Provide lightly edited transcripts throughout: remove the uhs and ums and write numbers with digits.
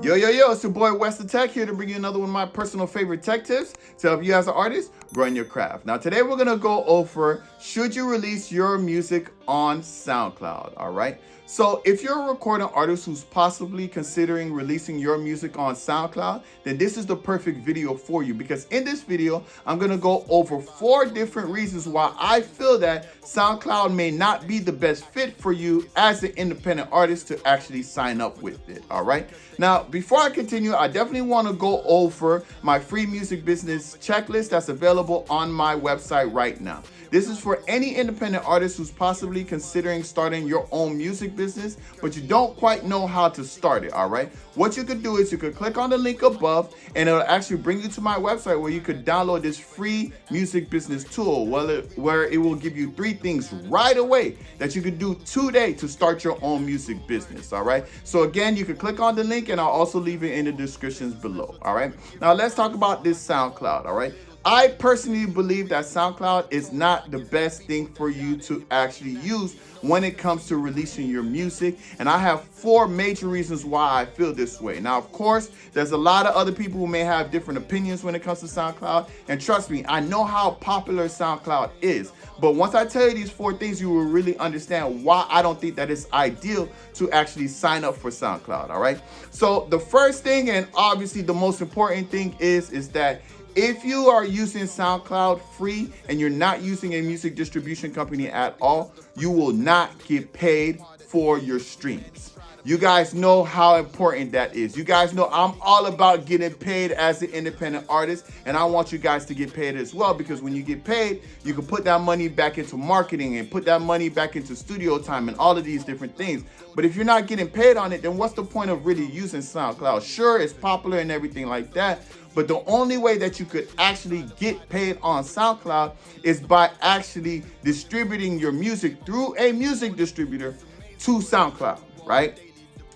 Yo, it's your boy Wes the Tech here to bring you another one of my personal favorite tech tips to help you as an artist grow in your craft. Now today we're gonna go over, should you release your music on SoundCloud, all right? So if you're a recording artist who's possibly considering releasing your music on SoundCloud, then this is the perfect video for you, because in this video, I'm gonna go over 4 different reasons why I feel that SoundCloud may not be the best fit for you as an independent artist to actually sign up with it, all right? Now, before I continue, I definitely wanna go over my free music business checklist that's available on my website right now. This is for any independent artist who's possibly considering starting your own music business, but you don't quite know how to start it, all right? What you could do is you could click on the link above and it'll actually bring you to my website where you could download this free music business tool where it will give you 3 things right away that you could do today to start your own music business, all right? So again, you can click on the link and I'll also leave it in the descriptions below, all right? Now let's talk about this SoundCloud, all right? I personally believe that SoundCloud is not the best thing for you to actually use when it comes to releasing your music. And I have 4 major reasons why I feel this way. Now, of course, there's a lot of other people who may have different opinions when it comes to SoundCloud. And trust me, I know how popular SoundCloud is. But once I tell you these 4 things, you will really understand why I don't think that it's ideal to actually sign up for SoundCloud, all right? So the first thing, and obviously the most important thing is that if you are using SoundCloud free and you're not using a music distribution company at all, you will not get paid for your streams. You guys know how important that is. You guys know I'm all about getting paid as an independent artist, and I want you guys to get paid as well, because when you get paid, you can put that money back into marketing and put that money back into studio time and all of these different things. But if you're not getting paid on it, then what's the point of really using SoundCloud? Sure, it's popular and everything like that, but the only way that you could actually get paid on SoundCloud is by actually distributing your music through a music distributor to SoundCloud, right?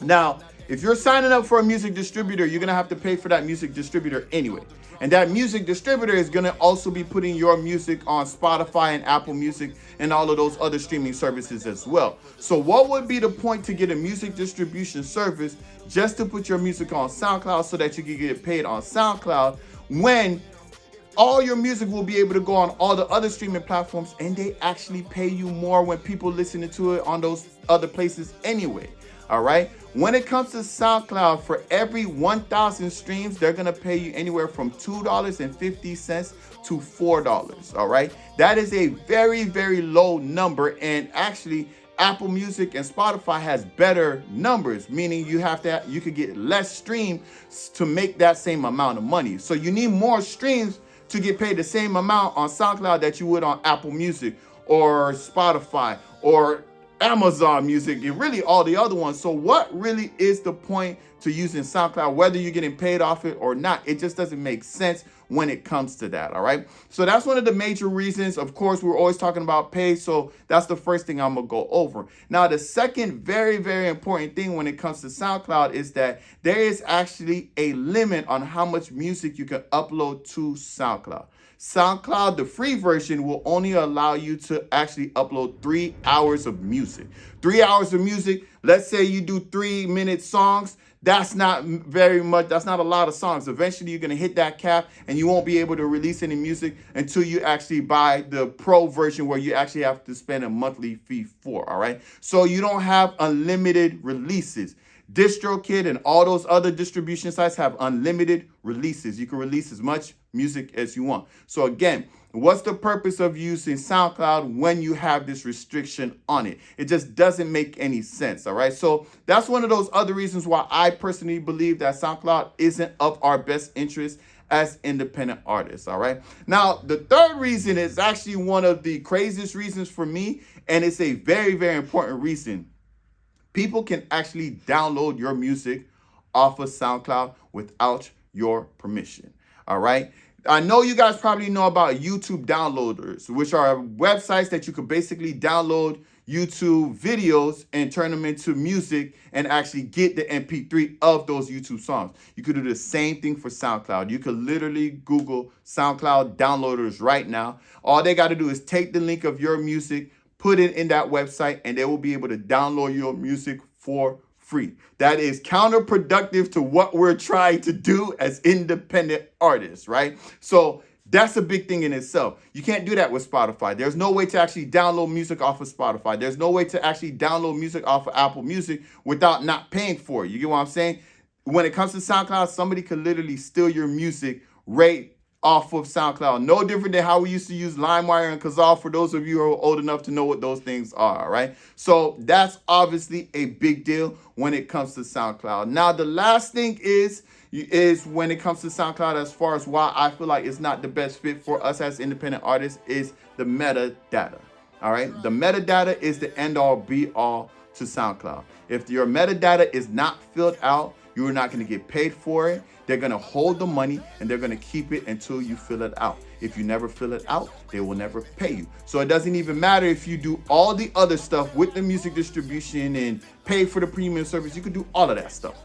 Now, if you're signing up for a music distributor, you're gonna have to pay for that music distributor anyway. And that music distributor is gonna also be putting your music on Spotify and Apple Music and all of those other streaming services as well. So what would be the point to get a music distribution service just to put your music on SoundCloud so that you can get paid on SoundCloud, when all your music will be able to go on all the other streaming platforms and they actually pay you more when people listening to it on those other places anyway? All right. When it comes to SoundCloud, for every 1,000 streams, they're going to pay you anywhere from $2.50 to $4. All right. That is a very, very low number. And actually, Apple Music and Spotify has better numbers, meaning you could get less streams to make that same amount of money. So you need more streams to get paid the same amount on SoundCloud that you would on Apple Music or Spotify or Amazon Music and really all the other ones. So what really is the point to using SoundCloud, whether you're getting paid off it or not? It just doesn't make sense when it comes to that, all right? So that's one of the major reasons. Of course, we're always talking about pay, so that's the first thing I'm gonna go over. Now, the second very, very important thing when it comes to SoundCloud is that there is actually a limit on how much music you can upload to SoundCloud. SoundCloud, the free version, will only allow you to actually upload 3 hours of music. 3 hours of music, let's say you do 3-minute songs, that's not very much, that's not a lot of songs. Eventually you're gonna hit that cap and you won't be able to release any music until you actually buy the pro version, where you actually have to spend a monthly fee for, all right? So you don't have unlimited releases. DistroKid and all those other distribution sites have unlimited releases. You can release as much music as you want. So again, what's the purpose of using SoundCloud when you have this restriction on it? It just doesn't make any sense, all right? So that's one of those other reasons why I personally believe that SoundCloud isn't of our best interest as independent artists, all right? Now, the third reason is actually one of the craziest reasons for me, and it's a very, very important reason. People can actually download your music off of SoundCloud without your permission, all right? I know you guys probably know about YouTube downloaders, which are websites that you could basically download YouTube videos and turn them into music and actually get the MP3 of those YouTube songs. You could do the same thing for SoundCloud. You could literally Google SoundCloud downloaders right now. All they got to do is take the link of your music, put it in that website, and they will be able to download your music for free. That is counterproductive to what we're trying to do as independent artists, right? So that's a big thing in itself. You can't do that with Spotify. There's no way to actually download music off of Spotify. There's no way to actually download music off of Apple Music without not paying for it. You get what I'm saying? When it comes to SoundCloud, somebody could literally steal your music right off of SoundCloud. No different than how we used to use LimeWire and Kazaa, for those of you who are old enough to know what those things are, right? So that's obviously a big deal when it comes to SoundCloud. Now, the last thing is when it comes to SoundCloud, as far as why I feel like it's not the best fit for us as independent artists, is the metadata. All right, the metadata is the end all be all to SoundCloud. If your metadata is not filled out, you're not going to get paid for it. They're going to hold the money and they're going to keep it until you fill it out. If you never fill it out, they will never pay you. So it doesn't even matter if you do all the other stuff with the music distribution and pay for the premium service. You can do all of that stuff.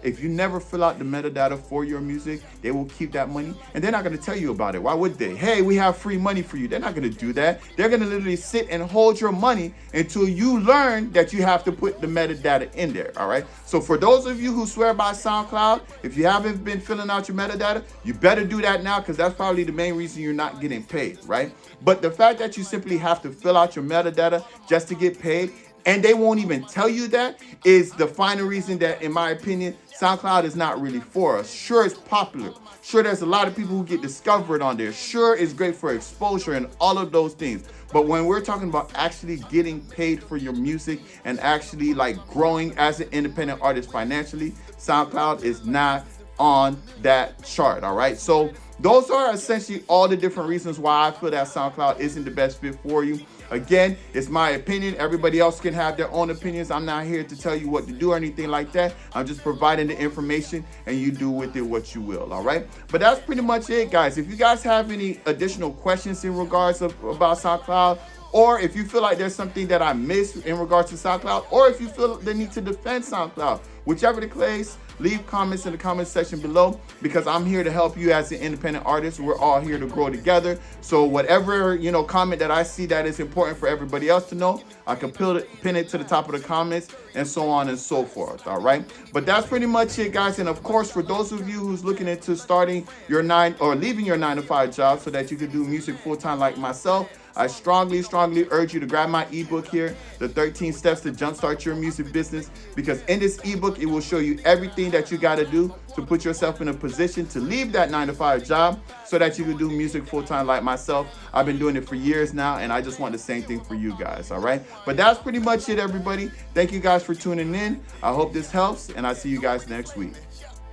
If you never fill out the metadata for your music, they will keep that money and they're not going to tell you about it. Why would they? Hey, we have free money for you. They're not going to do that. They're going to literally sit and hold your money until you learn that you have to put the metadata in there. All right. So for those of you who swear by SoundCloud, if you haven't been filling out your metadata, you better do that now, because that's probably the main reason you're not getting paid. Right. But the fact that you simply have to fill out your metadata just to get paid, and they won't even tell you that, is the final reason that, in my opinion, SoundCloud is not really for us. Sure, it's popular. Sure, there's a lot of people who get discovered on there. Sure, it's great for exposure and all of those things. But when we're talking about actually getting paid for your music and actually like growing as an independent artist financially, SoundCloud is not on that chart. All right. So those are essentially all the different reasons why I feel that SoundCloud isn't the best fit for you. Again, it's my opinion. Everybody else can have their own opinions. I'm not here to tell you what to do or anything like that. I'm just providing the information and you do with it what you will. All right. But that's pretty much it, guys. If you guys have any additional questions in regards about SoundCloud, or if you feel like there's something that I missed in regards to SoundCloud, or if you feel the need to defend SoundCloud, whichever the case, leave comments in the comment section below, because I'm here to help you as an independent artist. We're all here to grow together. So whatever, comment that I see that is important for everybody else to know, I can pin it to the top of the comments and so on and so forth. All right. But that's pretty much it, guys. And of course, for those of you who's looking into starting your leaving your 9-to-5 job so that you can do music full time like myself, I strongly urge you to grab my ebook here, the 13 Steps to Jumpstart Your Music Business, because in this ebook, it will show you everything that you got to do to put yourself in a position to leave that 9-to-5 job so that you can do music full time like myself. I've been doing it for years now, and I just want the same thing for you guys. All right. But that's pretty much it, everybody. Thank you guys for tuning in. I hope this helps, and I'll see you guys next week.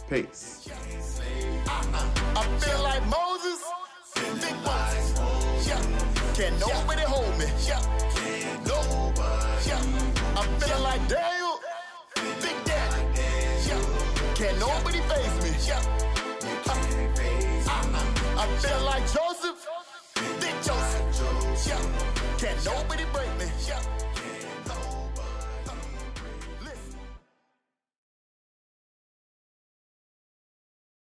Peace. I feel like Moses. Can nobody hold me? Can nobody. I'm feeling like Daniel. Big Daddy. Can nobody face me? I feel like Joseph. Big Joseph. Can nobody break me?